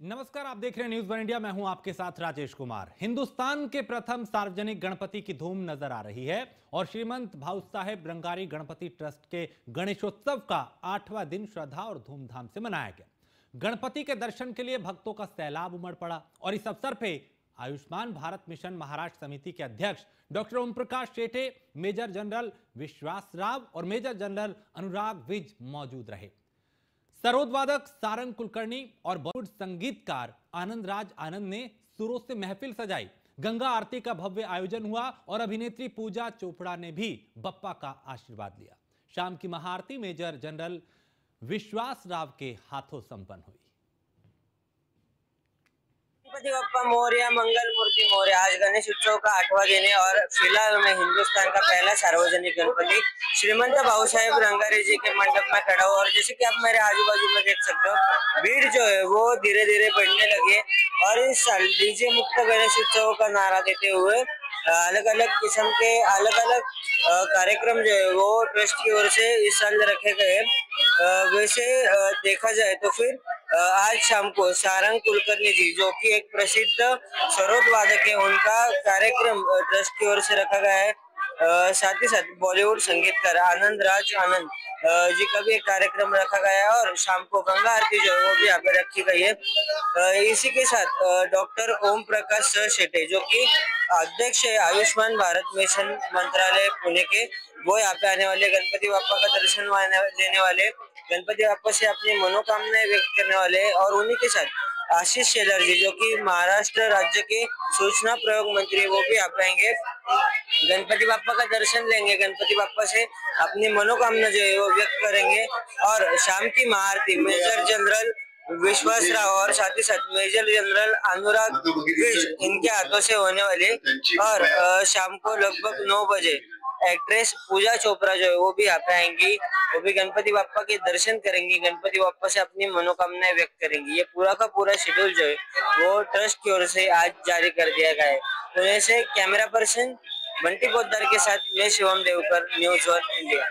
नमस्कार, आप देख रहे हैं न्यूज़ वन इंडिया। मैं हूं आपके साथ राजेश कुमार। हिंदुस्तान के प्रथम सार्वजनिक गणपति की धूम नजर आ रही है और श्रीमंत भाऊ साहेब रंगारी गणपति ट्रस्ट के गणेशोत्सव का 8वां दिन श्रद्धा और धूमधाम से मनाया गया। गणपति के दर्शन के लिए भक्तों का सैलाब उमड़ पड़ा और इस अवसर पे आयुष्मान भारत मिशन महाराष्ट्र समिति के अध्यक्ष doctor Om Prakash Shete, major general विश्वास राव और मेजर जनरल अनुराग विज मौजूद रहे। सरोदवादक सारंग कुलकर्णी और बॉलीवुड संगीतकार आनंद राज आनंद ने सुरों से महफिल सजाई। गंगा आरती का भव्य आयोजन हुआ और अभिनेत्री पूजा चोपड़ा ने भी बप्पा का आशीर्वाद लिया। शाम की महाआरती मेजर जनरल विश्वास राव के हाथों संपन्न हुई। गणपति बप्पा मोरया, मंगल मूर्ति मोरया। आज गणेश उत्सव का 8वां दिन है और फिलहाल मैं हिंदुस्तान का पहला सार्वजनिक गणपति श्रीमंत भाऊ साहेब रंगारी जी के मंडप में खड़ा हूँ और जैसे कि आप मेरे आजू बाजू में देख सकते हो, भीड़ जो है वो धीरे धीरे बढ़ने लगी है और इस साल डीजे मुक्त गणेश उत्सव का नारा देते हुए अलग अलग किस्म के अलग अलग कार्यक्रम जो है वो ट्रस्ट की ओर से इस साल रखे गए। वैसे देखा जाए तो फिर आज शाम को सारंग कुलकर्णी जी जो कि एक प्रसिद्ध सरोद वादक है, उनका कार्यक्रम ट्रस्ट की ओर से रखा गया है। साथ ही साथ बॉलीवुड संगीतकार आनंद राज आनंद जी का भी एक कार्यक्रम रखा गया है और शाम को गंगा आरती जो है वो भी यहाँ पे रखी गई है। इसी के साथ डॉक्टर ओम प्रकाश शेटे जो कि अध्यक्ष है आयुष्मान भारत मिशन मंत्रालय पुणे के, वो यहाँ पे आने वाले गणपति बाप्पा का दर्शन लेने वाले, गणपति बाप्पा से अपनी मनोकामनाएं व्यक्त करने वाले और उन्हीं के साथ आशीष शेलार जी जो कि महाराष्ट्र राज्य के सूचना प्रयोग मंत्री, वो भी आप आएंगे, गणपति बाप्पा का दर्शन लेंगे, गणपति बाप्पा से अपनी मनोकामना जो है वो व्यक्त करेंगे। और शाम की महाआरती मेजर जनरल विश्वास राव और साथ ही साथ मेजर जनरल अनुराग विज इनके हाथों से होने वाली और शाम को लगभग 9 बजे एक्ट्रेस पूजा चोपड़ा जो है वो भी यहाँ पे आएंगी, वो भी गणपति बाप्पा के दर्शन करेंगी, गणपति बाप्पा से अपनी मनोकामनाएं व्यक्त करेंगी। ये पूरा का पूरा शेड्यूल जो है वो ट्रस्ट की ओर से आज जारी कर दिया गया है। पुणे से कैमरा पर्सन बंटी पोद्दार के साथ मैं Shivam Devkar, News One India.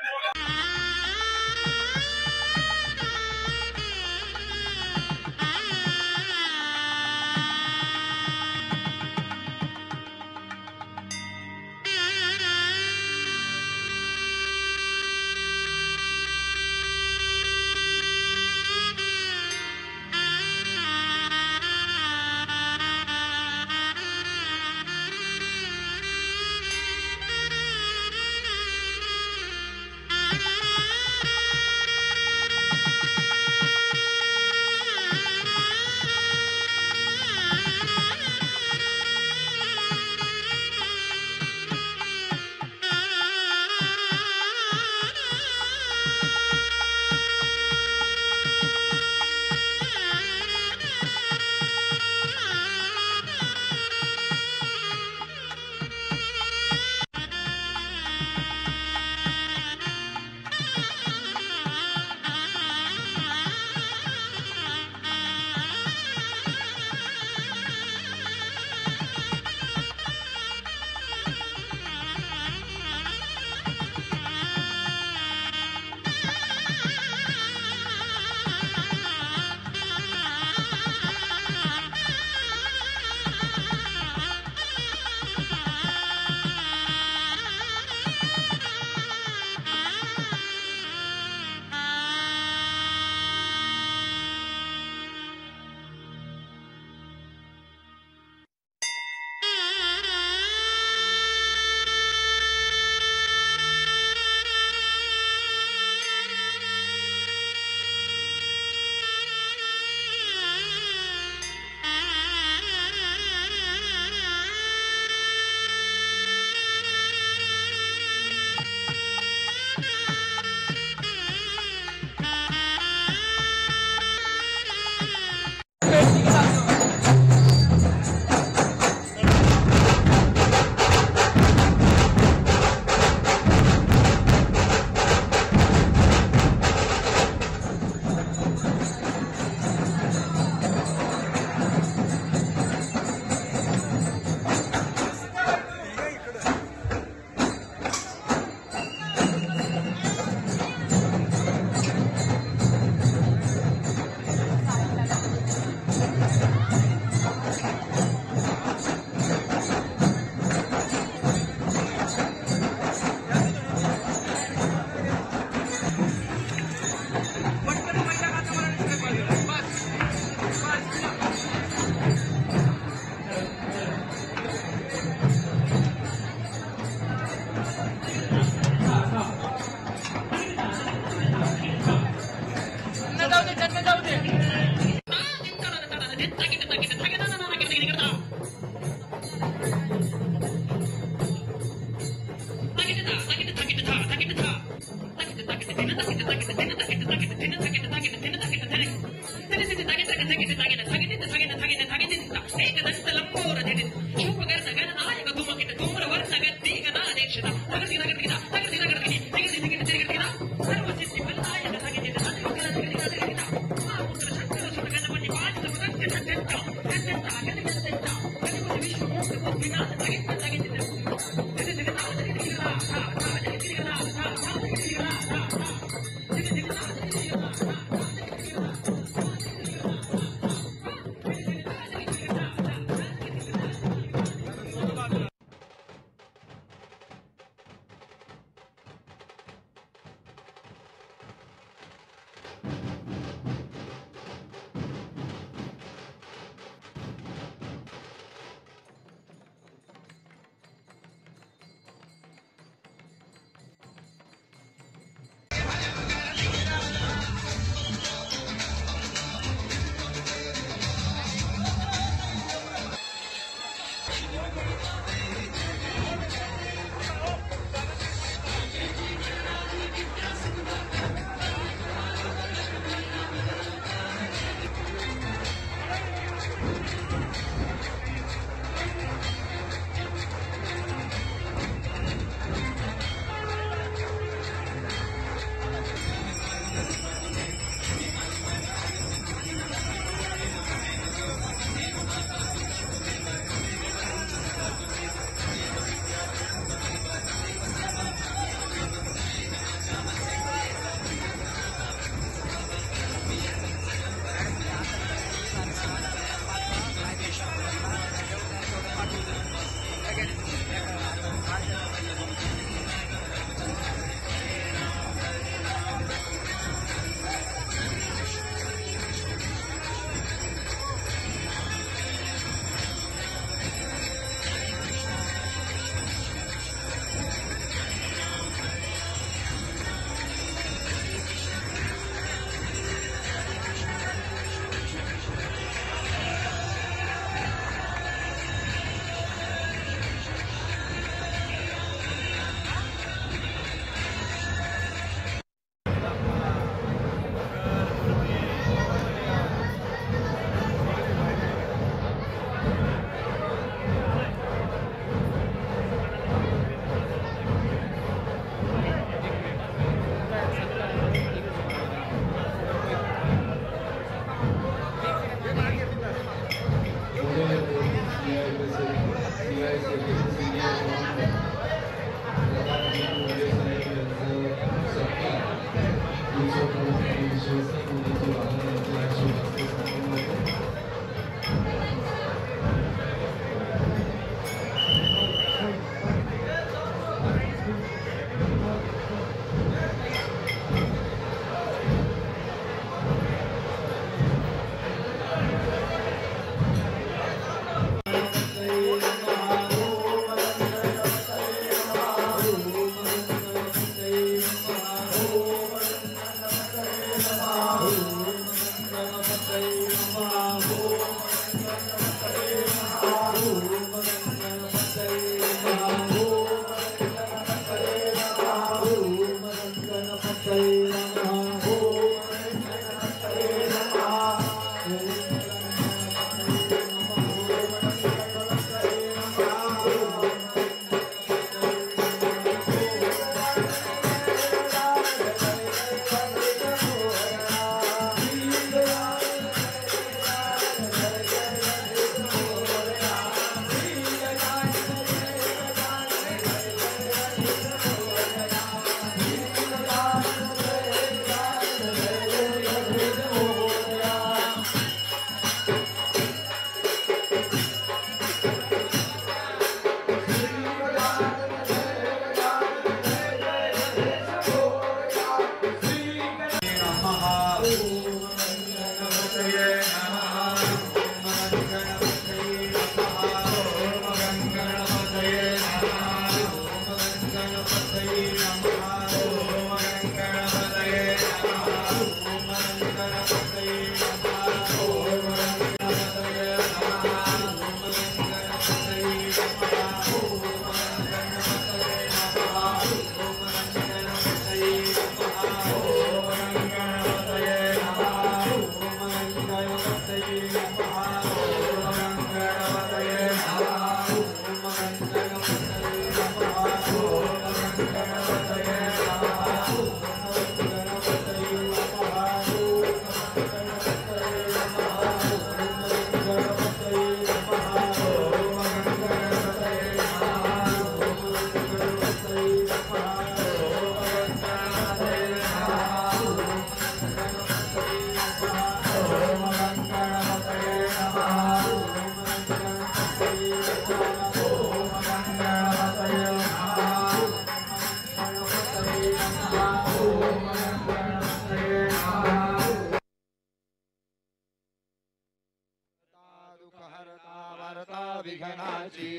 वार्ता विघ्नाची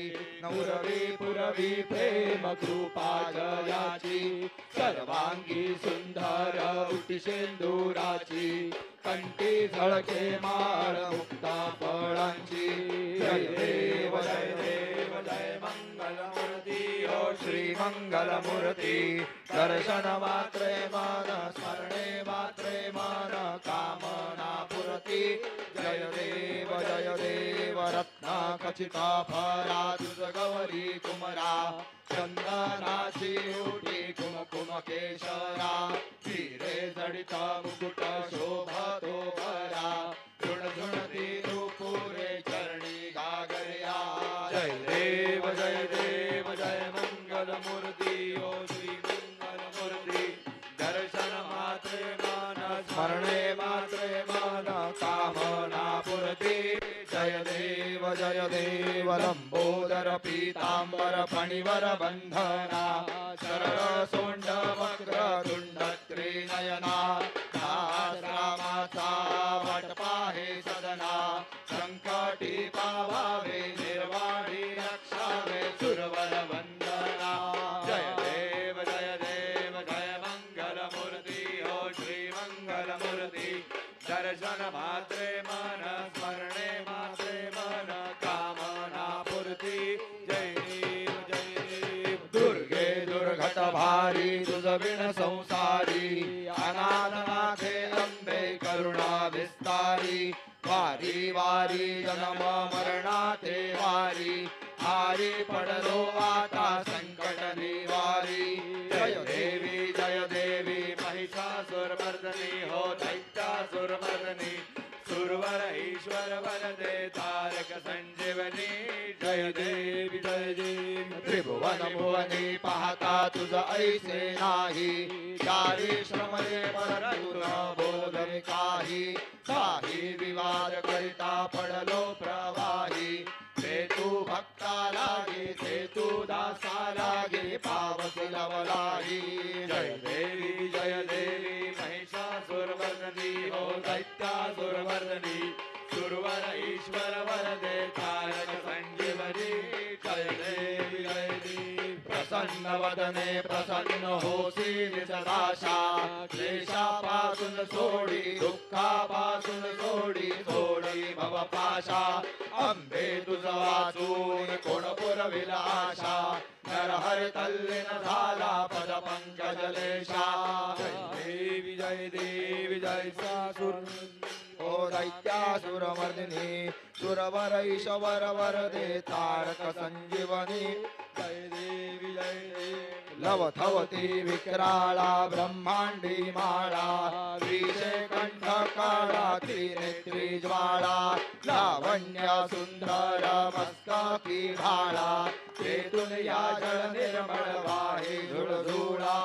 नौरवी पुरवी प्रेम कृपा जयाची सर्वांगी सुंदर उटी शेंदुराची कंठी झळके माळ मुक्ता फळांची जय देव जय मंगलमूर्ती हो श्री मंगलमूर्ती दर्शन मात्रे मन स्मरणे मात्रे मन कामना पुरती जय देव रत्न खचिता फरा तुझ गौरी कुमरा चंदनाची उटी कुमकुम केशरा हिरे जडिता मुकुट शोभतो भरा झुणझुणती रूपुरे चरणी गागर्या जय देव जय मंगलमूर्ती ओ श्री मंगलमूर्ती दर्शन मात्रे मन स्मरणे मात्रे मन कामना पुरती जय देव लंबोदर पीतांबर फणिवर बंधना सरळ सोंड वक्र तुंड त्रिनयना रामाचा वटपा हे सदना संकटी पावावे निर्वाणी रक्षावे सुरवर वंदना जय देव जय मंगलमूर्ती हो श्री मंगलमूर्ती दर्शन मात्रे मन स्मरणे मात्रे मन कामना पुरती जय देव दुर्गे दुर्घट भारी तुझ बिन संसारी अनाथनाथे अंबे करुणा विस्तारी वारी वारी जन्म मरणाते वारी हारी पडलो आता संकट निवारी जय देवी महिषासुरमर्दनी हो दैत्यासुरमर्दनी सुरवर ईश्वर वरदे तारक संजीवनी जय देवी त्रिभुवन भुवनी पाहता तुझ ऐसे नाही चारी श्रमले परंतु न बोलवे काही विवाद करिता पडलो प्रवाही ते तू भक्ता लागे ते तू दासा लागे पावसी लवलाही जय देवी महिषासुरमर्दनी हो दैत्यासुरमर्दनी सुरवर ईश्वर वरदे तारक संजीवनी जय देवी प्रसन्न वदने प्रसन्न होसी निजदाशा क्लेशापासून सोडी दुःखापासून सोडी भवपाशा अंबे तुझ वाचून कोण पुरविला आशा नरहर तल्लीन झाला पद पंकजलेशा जय देवी जय सासुर ओ दैत्यासुरमर्दिनी सुरवर ईश्वर वरदे तारक संजीवनी जय देवी लवथवती विक्राळा ब्रह्मांडी माळा विषे कंठ काळा त्रिनेत्री ज्वाळा लावण्य सुंदर मस्तकी भाळा तेतून या जळ निर्मळ वाहे झुळझुळा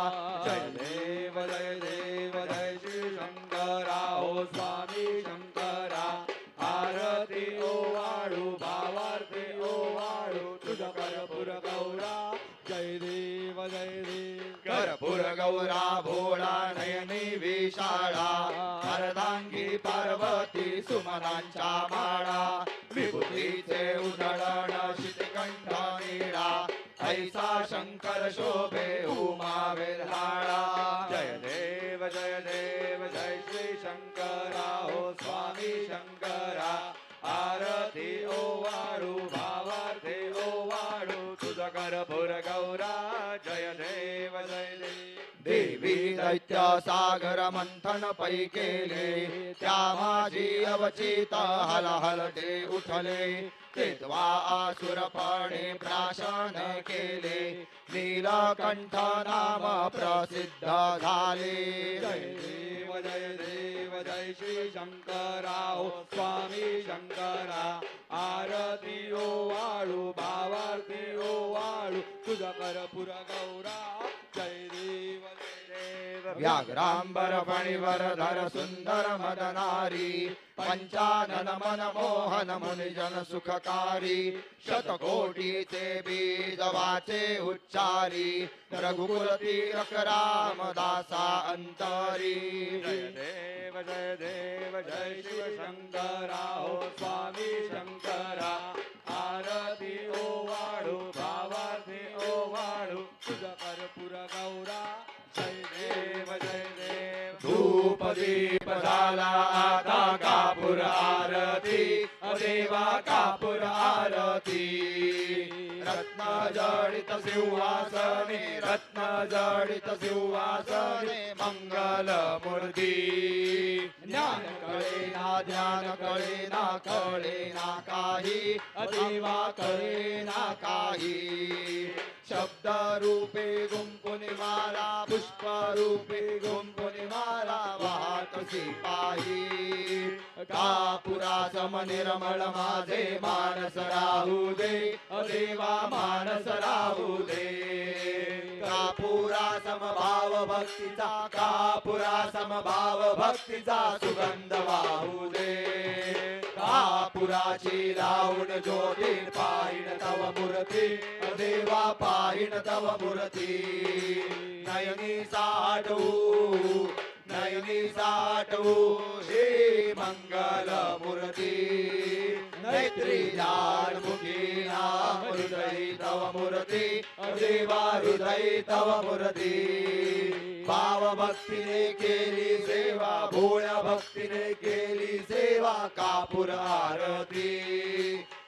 जय देव जय श्री शंकरा हो स्वामी शंकरा आरती ओ वाळू भावार्थी ओ वाळू तुझ कर्पूर गौरा जय देव कर्पूर गौरा भोळा नयनी विशाळा अर्धांगी पार्वती सुमनांच्या माळा विभूतीचे उधळण शितिकंठ नीळा ऐसा शंकर शोभे उमा वेल्हाळा जय देव जय श्री शंकरा हो स्वामी शंकरा आरती ओ वाळू भावार्थी ओ वाळू तुझ कर्पूर गौरा जय देव देवी दैत्य सागर मंथन पै केले त्या माझी अवचित हलहलते उठले तेव्हा आसुरपणे प्राशन केले नीलकंठ नाम प्रसिद्ध झाले जय देव जय श्री शंकरा हो स्वामी शंकरा आरती ओ वाळू भावार्थी ओ वाळू तुझ कर्पूर गौरा जय देव व्याघ्रांबर फणिवर धर सुंदर मदनारी पंचानन मन मोहन मुनिजन सुखकारी शतकोटीचे बीज वाचे उच्चारी रघुकुल तीरक रामदासा अंतरी जय देव जय शिव शंकरा हो स्वामी शंकरा दीप झाला आता कापूर आरती देवा कापूर आरती रत्न जडित सिंहासने रत्न जडित सिंहासने मंगल मूर्ती ज्ञान कळेना ध्यान कळेना कळेना काही देवा कळेना काही शब्द रूपे गुंपुनी माला पुष्प रूपे गुंपुनी माला वाहतसी पाही कापुरा सम निर्मळ माझे मानस राहू दे देवा मानस राहू दे कापुरा समभाव भक्तीचा कापुरा समभाव भक्तीचा सुगंध वाहू दे कापुराची लावून ज्योतीर पाहिण तव मूर्ती देवा पाहिण तव मूर्ती नयनी साठवू हे मंगल मूर्ती नेत्री लाल मुखी नाम हृदय तव मूर्ती देवा हृदय तव मूर्ती भाव भक्तीने केली सेवा भोळ्या भक्तीने केली सेवा कापूर आरती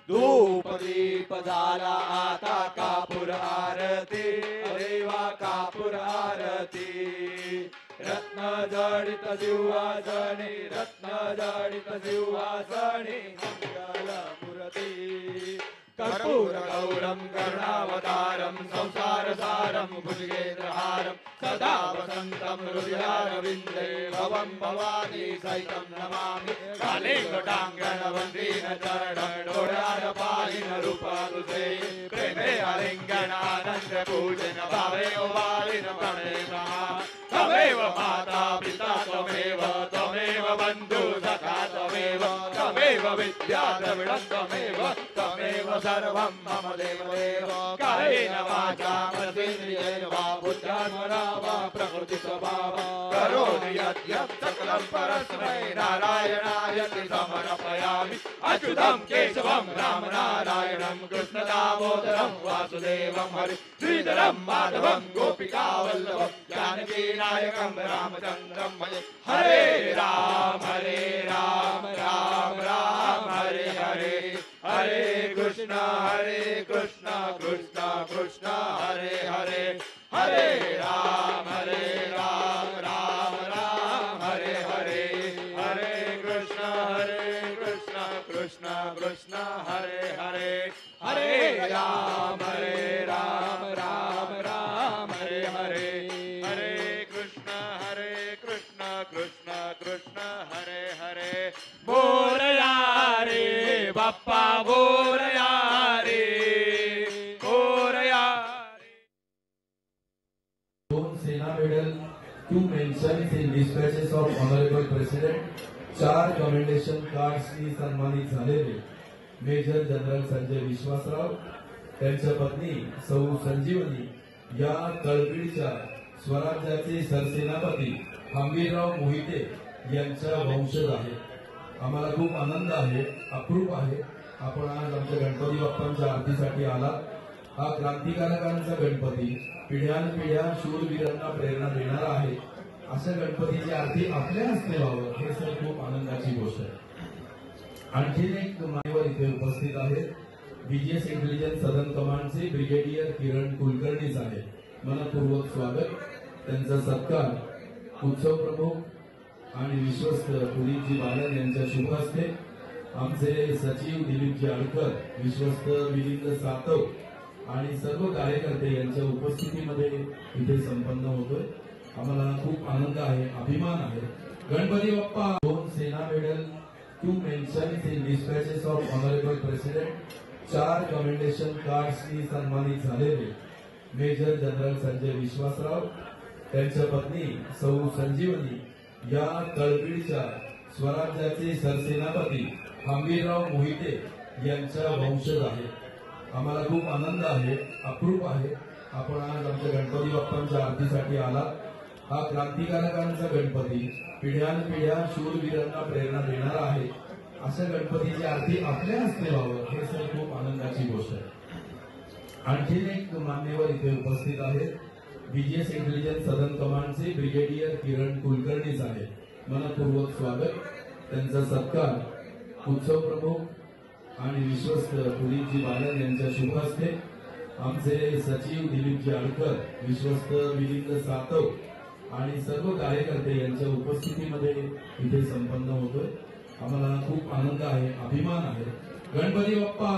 धूप दीप झाला आता कापूर आरती देवा कापूर आरती रत्न जडित सिंहासने रत्न जडित सिंहासने मंगल मूर्ती कर्पूर गौरम करुणावतारम संसार सारम भुजगेन्द्रहारम सदा वसंतम हृदयारविंदे भवं भवानी सहितं नमामि काले घटांगण वंदीन चरण डोळ्यार पाहिन रूप तुझे प्रेमे आलिंगन आनंद पूजन भावे ओवालिन प्रणेम तमेव माता पिता त्वमेव बंधु सखा त्वमेव विद्या द्रविडं त्वमेव सर्वं मम देवदेव कायेन वाचा मनसेन्द्रियेण वा बुद्ध्यात्मना वा प्रकृति स्वभाव करोमि यद्यत् सकलं परस्मै नारायणायति समर्पयामि अच्युतं केशवं राम नारायणं कृष्ण दामोदरं वासुदेवं हरि श्रीधरं माधवं गोपिकावल्लभं जानकी नायकं रामचन्द्रं हरे राम राम राम हरे हरे हरे कृष्ण कृष्ण कृष्ण हरे हरे हरे राम राम हरे हरे हरे कृष्ण कृष्ण कृष्ण हरे हरे हरे राम राम हरे हरे हरे कृष्ण कृष्ण कृष्ण हरे हरे बोलया रे बाप्पा बोलया रे दोन सेना medal, 2 mentions in dispatches of Honorable President, 4 commendation cards नी सन्मानित झालेले मेजर जनरल संजय विश्वासराव, त्यांच्या पत्नी सौ संजीवनी या तळपीडच्या स्वराज्याचे सरसेनापती हंबीरराव मोहिते यांच्या वंशज आहेत. आम्हाला खूप आनंद आहे, अप्रूप आहे. आपण आज आमच्या गणपती बाप्पांच्या आरतीसाठी आलात. हा क्रांतिकारकांचा गणपती पिढ्यानपिढ्या शूरवीरांना प्रेरणा देणारा आहे. अशा गणपतीची आरती आपल्या हस्ते व्हावं हे सर खूप आनंदाची गोष्ट आहे. आणखीन एक मान्यवर इथे उपस्थित आहेत. बीजीएस इंटेलिजन्स सदन कमांडचे ब्रिगेडियर किरण कुलकर्णी साहेब, मनपूर्वक स्वागत. त्यांचा सत्कार उत्सव प्रमुख आणि विश्वस्त पुरीजी बालन यांच्या शुभ हस्ते, आमचे सचिव दिलीपजी आडकर, विश्वस्त मिलिंद सातव आणि सर्व कार्यकर्ते यांच्या उपस्थितीमध्ये इथे संपन्न होतोय. आम्हाला खूप आनंद आहे, अभिमान आहे. गणपती बाप्पा. 2 सेना medal, 2 mentions in dispatches of Honorable President, 4 commendation cards नी सन्मानित झालेले मेजर जनरल संजय विश्वासराव, त्यांच्या पत्नी सौ संजीवनी या तळपीडच्या स्वराज्याचे सरसेनापती हंबीरराव मोहिते यांच्या वंशज आहेत. आम्हाला खूप आनंद आहे, अप्रूप आहे. आपण आज आमच्या गणपती बाप्पांच्या आरतीसाठी आलात. हा क्रांतिकारकांचा गणपती पिढ्यानपिढ्या शूरवीरांना प्रेरणा देणारा आहे. अशा गणपतीची आरती आपल्या हस्ते व्हावं हे सर खूप आनंदाची गोष्ट आहे. आणखीन एक मान्यवर इथे उपस्थित आहेत. बीजीएस इंटेलिजन्स सदन कमांडचे ब्रिगेडियर किरण कुलकर्णी साहेब, मनपूर्वक स्वागत. त्यांचा सत्कार उत्सव प्रमुख आणि विश्वस्त पुरीजी बालन यांच्या शुभ हस्ते, आमचे सचिव दिलीपजी आडकर, विश्वस्त मिलिंद सातव आणि सर्व कार्यकर्ते यांच्या उपस्थितीमध्ये इथे संपन्न होतोय. आम्हाला खूप आनंद आहे, अभिमान आहे. गणपती बाप्पा